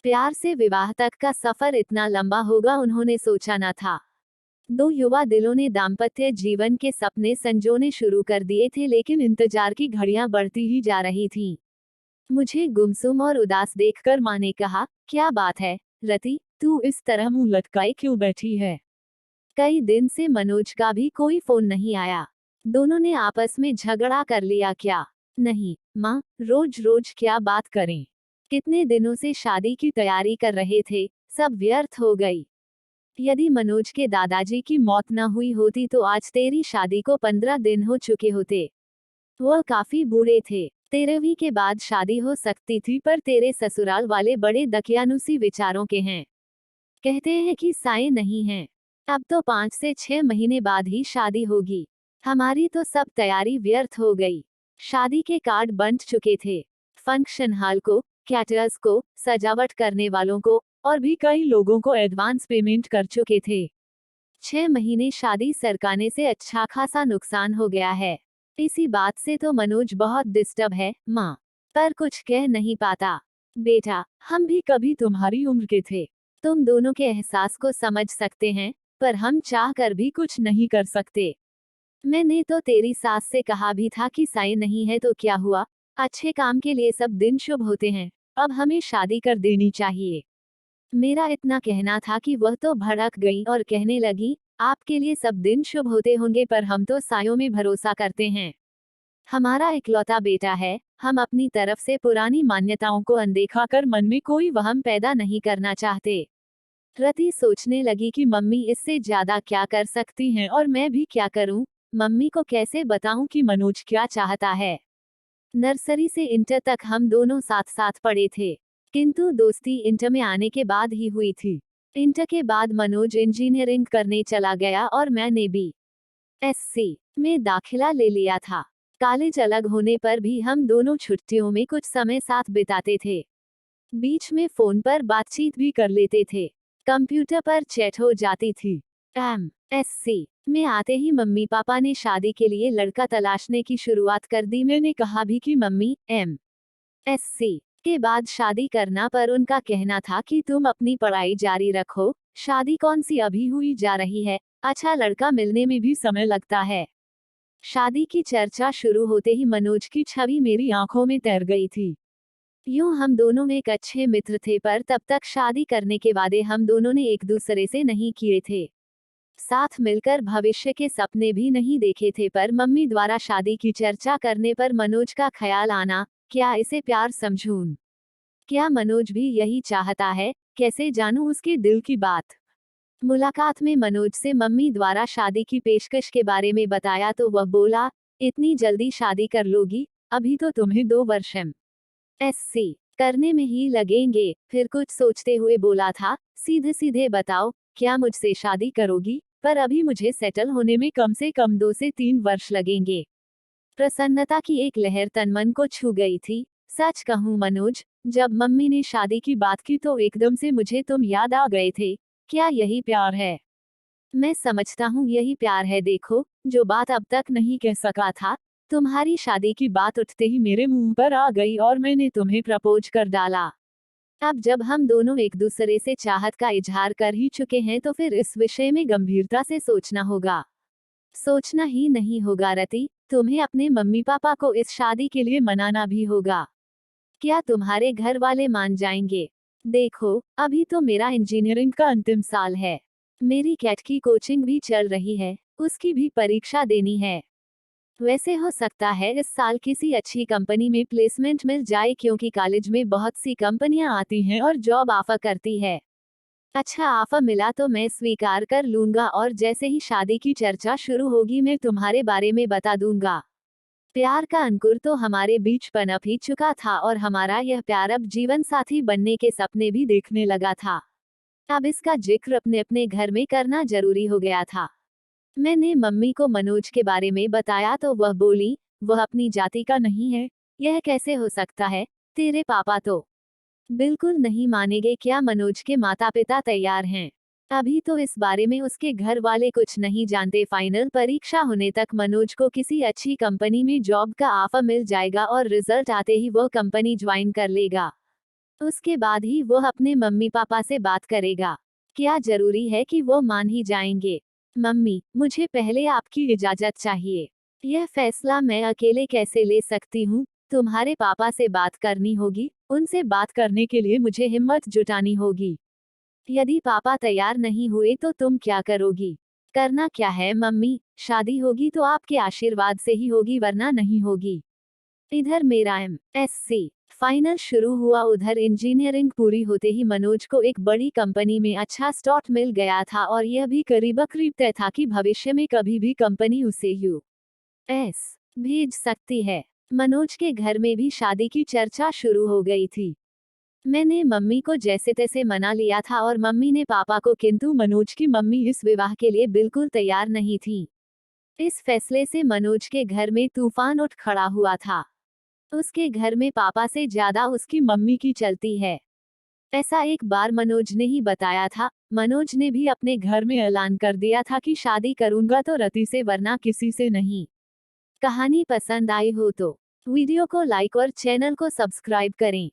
प्यार से विवाह तक का सफर इतना लंबा होगा उन्होंने सोचा न था। दो युवा दिलों ने दाम्पत्य जीवन के सपने संजोने शुरू कर दिए थे, लेकिन इंतजार की घड़ियां बढ़ती ही जा रही थीं। मुझे गुमसुम और उदास देखकर माँ ने कहा, क्या बात है रति, तू इस तरह मुंह लटकाए क्यों बैठी है? कई दिन से मनोज का भी कोई फोन नहीं आया। दोनों ने आपस में झगड़ा कर लिया क्या? नहीं माँ, रोज रोज क्या बात करें। कितने दिनों से शादी की तैयारी कर रहे थे, सब व्यर्थ हो गई। यदि मनोज के दादाजी की मौत न हुई होती तो आज तेरी शादी को 15 दिन हो चुके होते। वह काफी बूढ़े थे। 13वीं के बाद शादी हो सकती थी, पर तेरे ससुराल वाले बड़े दकियानुसी विचारों के हैं। कहते हैं कि साये नहीं हैं। अब तो 5 से 6 महीने बाद ही शादी होगी। हमारी तो सब तैयारी व्यर्थ हो गई। शादी के कार्ड बंट चुके थे। फंक्शन हॉल को, कैटरर्स को, सजावट करने वालों को और भी कई लोगों को एडवांस पेमेंट कर चुके थे। 6 महीने शादी सरकाने से अच्छा खासा नुकसान हो गया है। इसी बात से तो मनोज बहुत डिस्टर्ब है माँ, पर कुछ कह नहीं पाता। बेटा, हम भी कभी तुम्हारी उम्र के थे। तुम दोनों के एहसास को समझ सकते हैं, पर हम चाह कर भी कुछ नहीं कर सकते। मैंने तो तेरी सास से कहा भी था कि साई नहीं है तो क्या हुआ, अच्छे काम के लिए सब दिन शुभ होते हैं, अब हमें शादी कर देनी चाहिए। मेरा इतना कहना था कि वह तो भड़क गई और कहने लगी, आपके लिए सब दिन शुभ होते होंगे, पर हम तो सायों में भरोसा करते हैं। हमारा इकलौता बेटा है, हम अपनी तरफ से पुरानी मान्यताओं को अनदेखा कर मन में कोई वहम पैदा नहीं करना चाहते। रति सोचने लगी कि मम्मी इससे ज्यादा क्या कर सकती हैं और मैं भी क्या करूं। मम्मी को कैसे बताऊं कि मनोज क्या चाहता है। नर्सरी से इंटर तक हम दोनों साथ साथ पढ़े थे, किंतु दोस्ती इंटर में आने के बाद ही हुई थी। इंटर के बाद मनोज इंजीनियरिंग करने चला गया और मैंने BSc में दाखिला ले लिया था। कॉलेज अलग होने पर भी हम दोनों छुट्टियों में कुछ समय साथ बिताते थे। बीच में फोन पर बातचीत भी कर लेते थे। कंप्यूटर पर चैट हो जाती थी। MSc में आते ही मम्मी पापा ने शादी के लिए लड़का तलाशने की शुरुआत कर दी। मैंने कहा भी कि मम्मी MSc के बाद शादी करना, पर उनका कहना था कि तुम अपनी पढ़ाई जारी रखो, शादी कौन सी अभी हुई जा रही है, अच्छा लड़का मिलने में भी समय लगता है। शादी की चर्चा शुरू होते ही मनोज की छवि मेरी आंखों में तैर गई थी। यूं हम दोनों एक अच्छे मित्र थे, पर तब तक शादी करने के वादे हम दोनों ने एक दूसरे से नहीं किए थे। साथ मिलकर भविष्य के सपने भी नहीं देखे थे, पर मम्मी द्वारा शादी की चर्चा करने पर मनोज का ख्याल आना, क्या इसे प्यार समझूं? क्या मनोज भी यही चाहता है? कैसे जानूं उसके दिल की बात? मुलाकात में मनोज से मम्मी द्वारा शादी की पेशकश के बारे में बताया तो वह बोला, इतनी जल्दी शादी कर लोगी? अभी तो तुम्हें 2 वर्ष MSc करने में ही लगेंगे। फिर कुछ सोचते हुए बोला था, सीधे सीधे बताओ, क्या मुझसे शादी करोगी? पर अभी मुझे सेटल होने में कम से कम 2 से 3 वर्ष लगेंगे। प्रसन्नता की एक लहर तन मन को छू गई थी। सच कहूं मनोज, जब मम्मी ने शादी की बात की तो एकदम से मुझे तुम याद आ गए थे। क्या यही प्यार है? मैं समझता हूँ यही प्यार है। देखो, जो बात अब तक नहीं कह सका था, तुम्हारी शादी की बात उठते ही मेरे मुंह पर आ गई और मैंने तुम्हें प्रपोज कर डाला। अब जब हम दोनों एक दूसरे से चाहत का इजहार कर ही चुके हैं तो फिर इस विषय में गंभीरता से सोचना होगा। सोचना ही नहीं होगा रति, तुम्हें अपने मम्मी पापा को इस शादी के लिए मनाना भी होगा। क्या तुम्हारे घर वाले मान जाएंगे? देखो, अभी तो मेरा इंजीनियरिंग का अंतिम साल है। मेरी कैट की कोचिंग भी चल रही है, उसकी भी परीक्षा देनी है। वैसे हो सकता है इस साल किसी अच्छी कंपनी में प्लेसमेंट मिल जाए, क्योंकि कॉलेज में बहुत सी कंपनियां आती हैं और जॉब ऑफर करती है। अच्छा ऑफर मिला तो मैं स्वीकार कर लूंगा और जैसे ही शादी की चर्चा शुरू होगी मैं तुम्हारे बारे में बता दूंगा। प्यार का अंकुर तो हमारे बीच पनप ही चुका था और हमारा यह प्यार अब जीवन साथी बनने के सपने भी देखने लगा था। अब इसका जिक्र अपने अपने घर में करना जरूरी हो गया था। मैंने मम्मी को मनोज के बारे में बताया तो वह बोली, वह अपनी जाति का नहीं है। यह कैसे हो सकता है? तेरे पापा तो बिल्कुल नहीं मानेंगे। क्या मनोज के माता पिता तैयार हैं? अभी तो इस बारे में उसके घर वाले कुछ नहीं जानते। फाइनल परीक्षा होने तक मनोज को किसी अच्छी कंपनी में जॉब का ऑफर मिल जाएगा और रिजल्ट आते ही वह कंपनी ज्वाइन कर लेगा। उसके बाद ही वो अपने मम्मी पापा से बात करेगा। क्या जरूरी है कि वो मान ही जाएंगे? मम्मी, मुझे पहले आपकी इजाजत चाहिए। यह फैसला मैं अकेले कैसे ले सकती हूँ? तुम्हारे पापा से बात करनी होगी। उनसे बात करने के लिए मुझे हिम्मत जुटानी होगी। यदि पापा तैयार नहीं हुए तो तुम क्या करोगी? करना क्या है मम्मी? शादी होगी तो आपके आशीर्वाद से ही होगी, वरना नहीं होगी। इधर मेरा MSc फाइनल शुरू हुआ, उधर इंजीनियरिंग पूरी होते ही मनोज को एक बड़ी कंपनी में अच्छा स्लॉट मिल गया था और यह भी करीब तय था कि भविष्य में कभी भी कंपनी उसे US भेज सकती है। मनोज के घर में भी शादी की चर्चा शुरू हो गई थी। मैंने मम्मी को जैसे तैसे मना लिया था और मम्मी ने पापा को, किंतु मनोज की मम्मी इस विवाह के लिए बिल्कुल तैयार नहीं थी। इस फैसले से मनोज के घर में तूफान उठ खड़ा हुआ था। उसके घर में पापा से ज्यादा उसकी मम्मी की चलती है। ऐसा एक बार मनोज ने ही बताया था। मनोज ने भी अपने घर में ऐलान कर दिया था कि शादी करूंगा तो रति से, वरना किसी से नहीं। कहानी पसंद आई हो तो वीडियो को लाइक और चैनल को सब्सक्राइब करें।